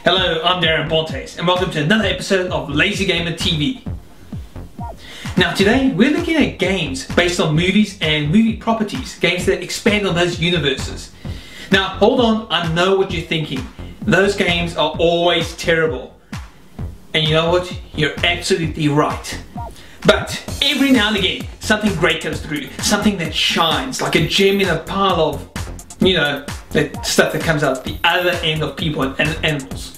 Hello, I'm Darren Bontes and welcome to another episode of Lazygamer TV. Now today we're looking at games based on movies and movie properties, games that expand on those universes. Now hold on, I know what you're thinking. Those games are always terrible. And you know what? You're absolutely right. But every now and again something great comes through, something that shines like a gem in a pile of, you know, that stuff that comes out the other end of people and animals.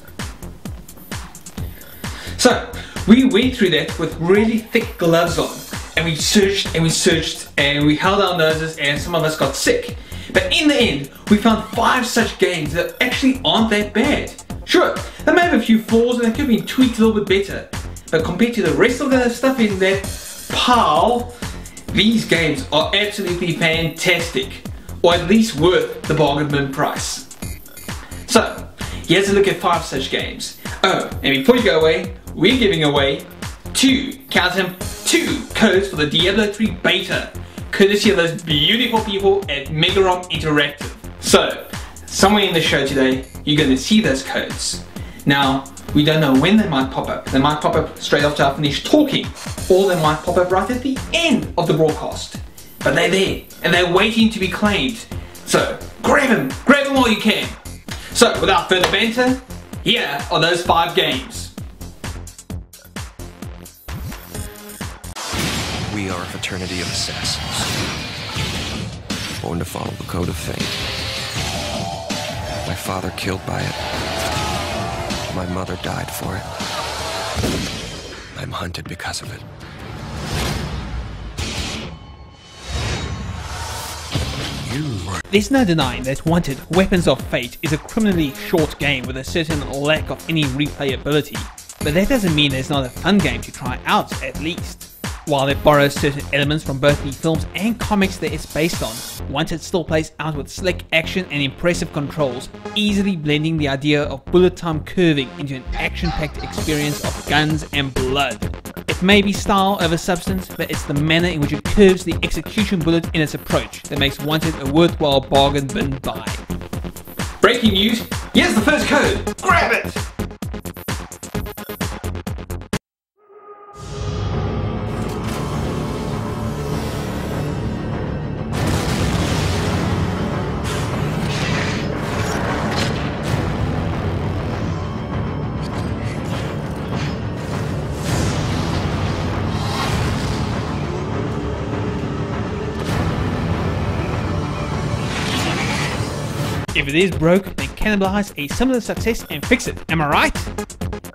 So we went through that with really thick gloves on, and we searched and we searched and we held our noses, and some of us got sick. But in the end we found 5 such games that actually aren't that bad. Sure, they may have a few flaws and they could have been tweaked a little bit better, but compared to the rest of the stuff in that pile, these games are absolutely fantastic, or at least worth the bargain bin price. So here's a look at 5 such games. Oh, and before you go away, we're giving away 2 codes for the Diablo 3 beta, courtesy of those beautiful people at Megarom Interactive. So somewhere in the show today you're going to see those codes. Now we don't know when they might pop up. They might pop up straight after I finish talking, or they might pop up right at the end of the broadcast. But they're there and they're waiting to be claimed. So grab them while you can. So without further banter, here are those 5 games. We are a fraternity of assassins, born to follow the code of fate. My father killed by it. My mother died for it. I'm hunted because of it. There's no denying that Wanted Weapons of Fate is a criminally short game with a certain lack of any replayability, but that doesn't mean there's not a fun game to try out at least. While it borrows certain elements from both the films and comics that it's based on, Wanted still plays out with slick action and impressive controls, easily blending the idea of bullet time curving into an action-packed experience of guns and blood. It may be style over substance, but it's the manner in which it curves the execution bullet in its approach that makes Wanted a worthwhile bargain bin buy. Breaking news, here's the first code, grab it! If it is broke, then cannibalize a similar success and fix it, am I right?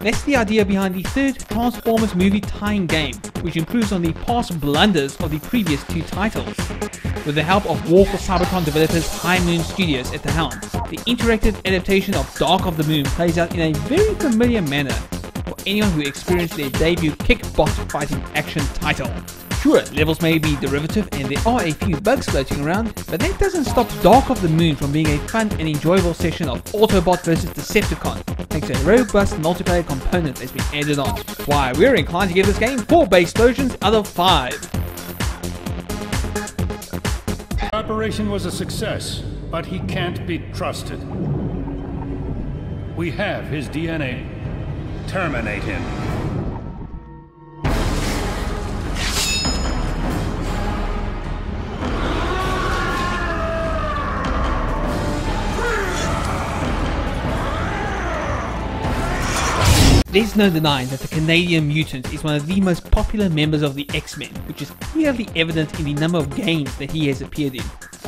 That's the idea behind the 3rd Transformers movie tie-in game, which improves on the past blunders of the previous 2 titles. With the help of War for Cybertron developers High Moon Studios at the helm, the interactive adaptation of Dark of the Moon plays out in a very familiar manner for anyone who experienced their debut kick-box fighting action title. Sure, levels may be derivative and there are a few bugs floating around, but that doesn't stop Dark of the Moon from being a fun and enjoyable session of Autobot vs Decepticon, thanks to a robust multiplayer component that's been added on. Why, we're inclined to give this game 4 base explosions out of 5. The operation was a success, but he can't be trusted. We have his DNA. Terminate him. There's no denying that the Canadian Mutant is one of the most popular members of the X-Men, which is clearly evident in the number of games that he has appeared in.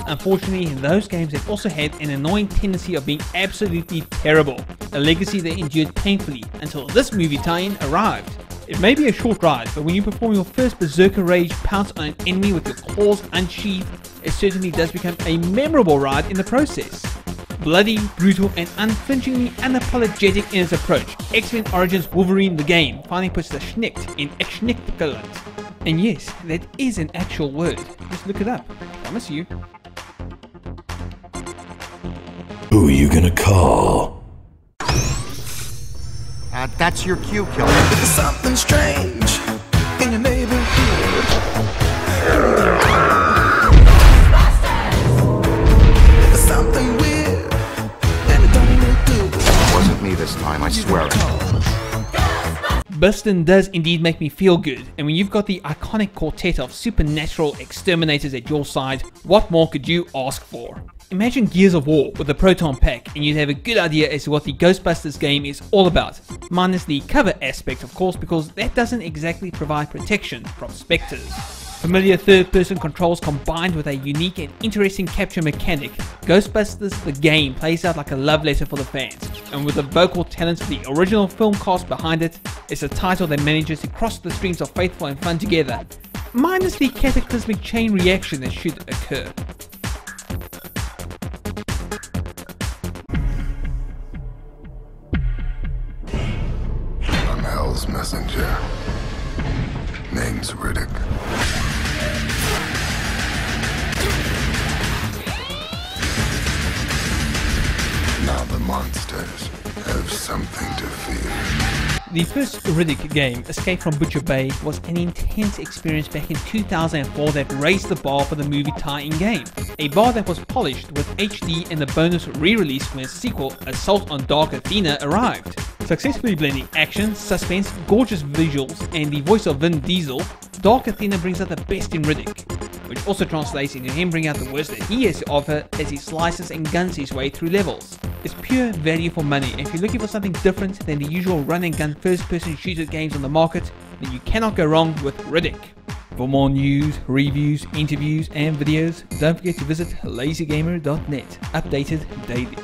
Unfortunately, those games have also had an annoying tendency of being absolutely terrible, a legacy they endured painfully until this movie tie-in arrived. It may be a short ride, but when you perform your first berserker rage pounce on an enemy with your claws unsheathed, it certainly does become a memorable ride in the process. Bloody, brutal, and unflinchingly unapologetic in its approach, X-Men Origins Wolverine the game finally puts the schnicked in Exschnickgeland. And yes, that is an actual word. Just look it up. I promise you. Who are you gonna call? That's your cue, killer. There's something strange in your neighborhood. There's something weird and it don't look good. It wasn't me this time, I Bustin' does indeed make me feel good, and when you've got the iconic quartet of supernatural exterminators at your side, what more could you ask for? Imagine Gears of War with the Proton Pack and you'd have a good idea as to what the Ghostbusters game is all about, minus the cover aspect of course, because that doesn't exactly provide protection from specters. Familiar third-person controls combined with a unique and interesting capture mechanic, Ghostbusters the game plays out like a love letter for the fans, and with the vocal talents of the original film cast behind it, it's a title that manages to cross the streams of faithful and fun together, minus the cataclysmic chain reaction that should occur. I'm Hell's messenger. Name's Riddick. Now the monsters have something to fear. The first Riddick game, Escape from Butcher Bay, was an intense experience back in 2004 that raised the bar for the movie tie-in game. A bar that was polished with HD and the bonus re-release when its sequel, Assault on Dark Athena, arrived. Successfully blending action, suspense, gorgeous visuals, and the voice of Vin Diesel, Dark Athena brings out the best in Riddick, which also translates into him bringing out the worst that he has to offer as he slices and guns his way through levels. It's pure value for money, and if you're looking for something different than the usual run and gun first-person shooter games on the market, then you cannot go wrong with Riddick. For more news, reviews, interviews, and videos, don't forget to visit lazygamer.net, updated daily.